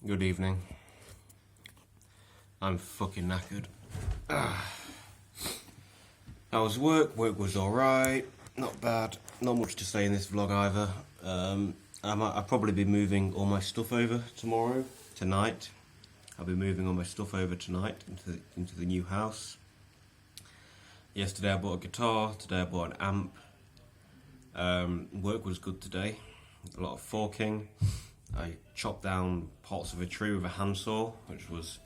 Good evening. I'm fucking knackered. How was work? Work was alright. Not bad. Not much to say in this vlog either. I'll probably be moving all my stuff over tonight. I'll be moving all my stuff over tonight into the new house. Yesterday I bought a guitar, today I bought an amp. Work was good today. A lot of forking. I chopped down parts of a tree with a handsaw, which was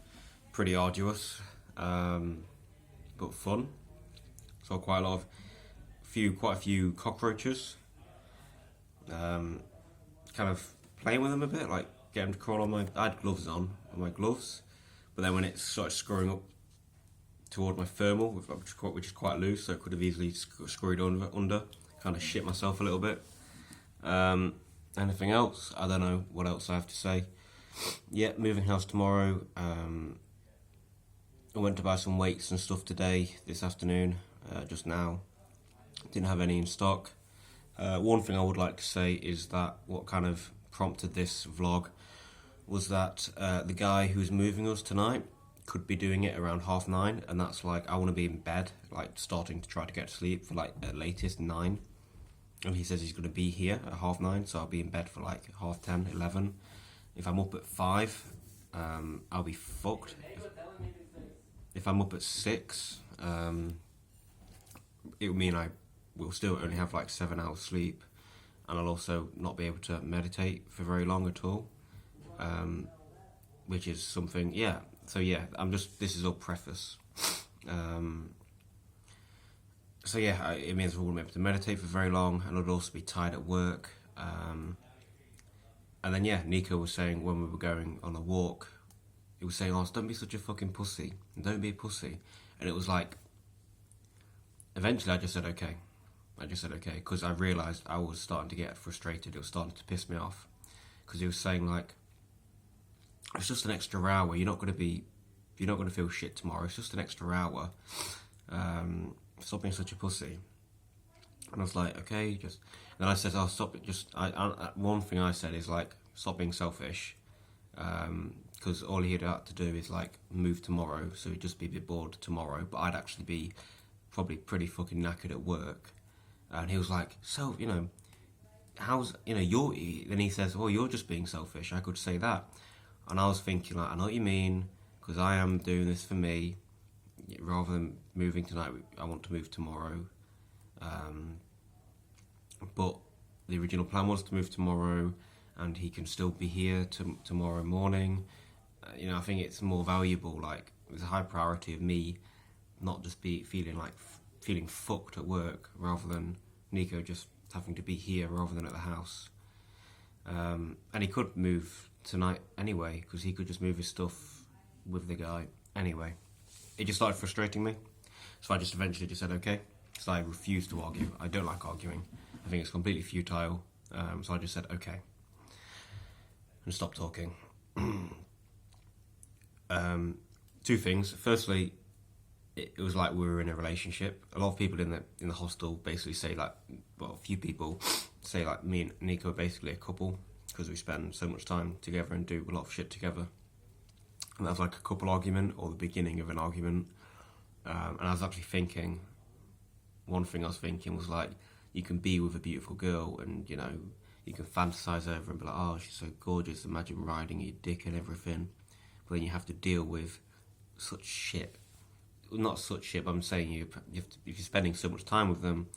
pretty arduous, but fun. Saw quite a few cockroaches. Kind of playing with them a bit, like get them to crawl on I had gloves on my gloves, but then when it started screwing up toward my thermal, which is quite loose, so it could have easily screwed under. Kind of shit myself a little bit. Anything else? I don't know what else I have to say. Yeah, moving house tomorrow. I went to buy some weights and stuff this afternoon, just now. Didn't have any in stock. One thing I would like to say is that what kind of prompted this vlog was that the guy who's moving us tonight could be doing it around 9:30, and that's like, I want to be in bed, like starting to try to get to sleep for like at latest 9. And he says he's going to be here at 9:30, so I'll be in bed for like 10:30, 11. If I'm up at 5, I'll be fucked. If I'm up at 6, it would mean I will still only have like 7 hours sleep, and I'll also not be able to meditate for very long at all, which is something, yeah. So yeah, this is all preface. So yeah, it means I wouldn't be able to meditate for very long, and I'd also be tired at work. And then yeah, Nico was saying when we were going on a walk, he was saying, "Oh, don't be such a fucking pussy, don't be a pussy." And it was like, eventually I just said okay, because I realised I was starting to get frustrated. It was starting to piss me off, because he was saying like, it's just an extra hour. You're not going to feel shit tomorrow. It's just an extra hour. Stop being such a pussy. And I was like, okay, just. And then I said, "Oh, stop it." One thing I said is like, stop being selfish, because all he'd have to do is like move tomorrow, so he'd just be a bit bored tomorrow. But I'd actually be probably pretty fucking knackered at work. And he was like, "So, how's you're?" Then he says, "Well, you're just being selfish." I could say that, and I was thinking like, I know what you mean, because I am doing this for me. Rather than moving tonight, I want to move tomorrow. But the original plan was to move tomorrow, and he can still be here tomorrow morning. I think it's more valuable. Like, it's a high priority of me not just feeling fucked at work, rather than Nico just having to be here rather than at the house. And he could move tonight anyway, because he could just move his stuff with the guy anyway. It just started frustrating me, so I just eventually just said okay, because I refuse to argue. I don't like arguing. I think it's completely futile, so I just said okay and stopped talking. Two things. Firstly, it was like we were in a relationship. A lot of people in the hostel basically say like, well, a few people say like me and Nico are basically a couple, because we spend so much time together and do a lot of shit together. And that was like a couple argument, or the beginning of an argument. And I was actually thinking, one thing I was thinking was like, you can be with a beautiful girl and, you can fantasize over and be like, "Oh, she's so gorgeous, imagine riding your dick and everything." But then you have to deal with such shit. Not such shit, but I'm saying if you're spending so much time with them,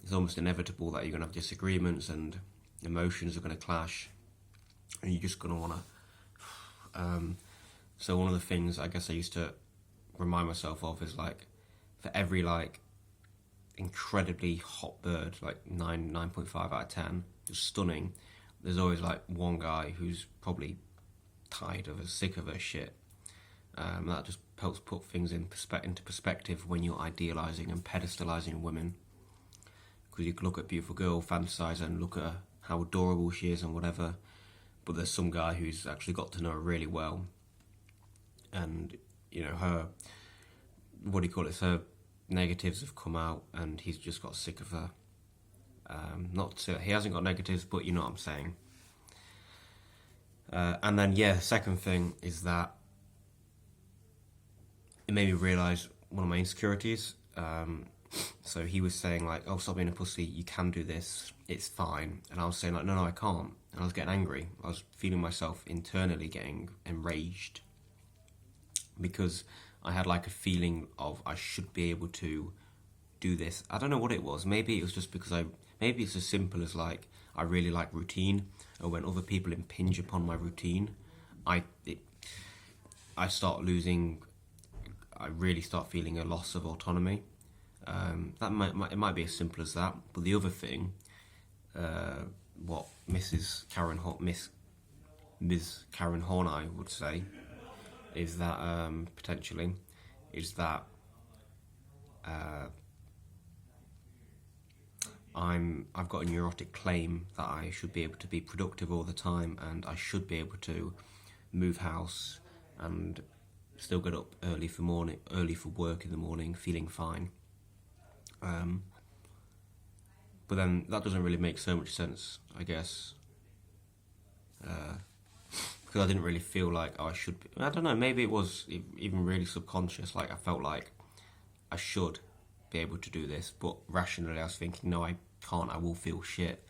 it's almost inevitable that you're going to have disagreements and emotions are going to clash. And you're just going to want to... So one of the things I guess I used to remind myself of is like, for every like incredibly hot bird, like 9.5 out of 10, just stunning, there's always like one guy who's probably sick of her shit. That just helps put things into perspective when you're idealising and pedestalising women. Because you can look at a beautiful girl, fantasise and look at how adorable she is and whatever, but there's some guy who's actually got to know her really well. And her negatives have come out, and he's just got sick of her. Not to say that he hasn't got negatives, but you know what I'm saying. And then, yeah, second thing is that it made me realise one of my insecurities. So he was saying like, "Oh, stop being a pussy. You can do this. It's fine." And I was saying like, "No, I can't." And I was getting angry. I was feeling myself internally getting enraged because I had like a feeling of I should be able to do this. I don't know what it was. Maybe it was just because maybe it's as simple as like I really like routine, or when other people impinge upon my routine, I it, I start losing. I really start feeling a loss of autonomy. That it might be as simple as that. But the other thing, what Ms. Karen Horney would say, is that potentially, is that I've got a neurotic claim that I should be able to be productive all the time, and I should be able to move house and still get up early for work in the morning, feeling fine. But then that doesn't really make so much sense, I guess, because I didn't really feel like I should be. I don't know, maybe it was even really subconscious. Like I felt like I should be able to do this, but rationally I was thinking, no, I can't. I will feel shit.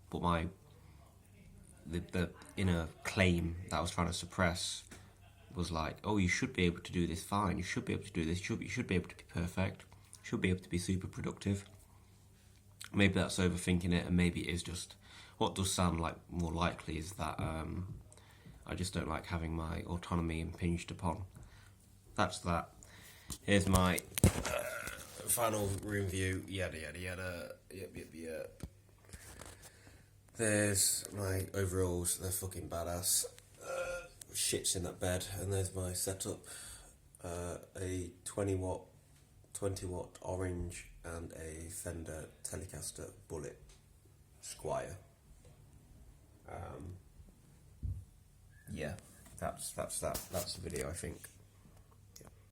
But the inner claim that I was trying to suppress was like, oh, you should be able to do this fine. You should be able to do this. You should be able to be perfect. You should be able to be super productive. Maybe that's overthinking it, and maybe it is just what does sound like more likely is that I just don't like having my autonomy impinged upon. That's that. Here's my final room view. Yada yada yada. Yep. There's my overalls. They're fucking badass. Shit's in that bed, and there's my setup. A 20 watt orange and a Fender Telecaster Bullet Squire. Yeah, that's the video, I think.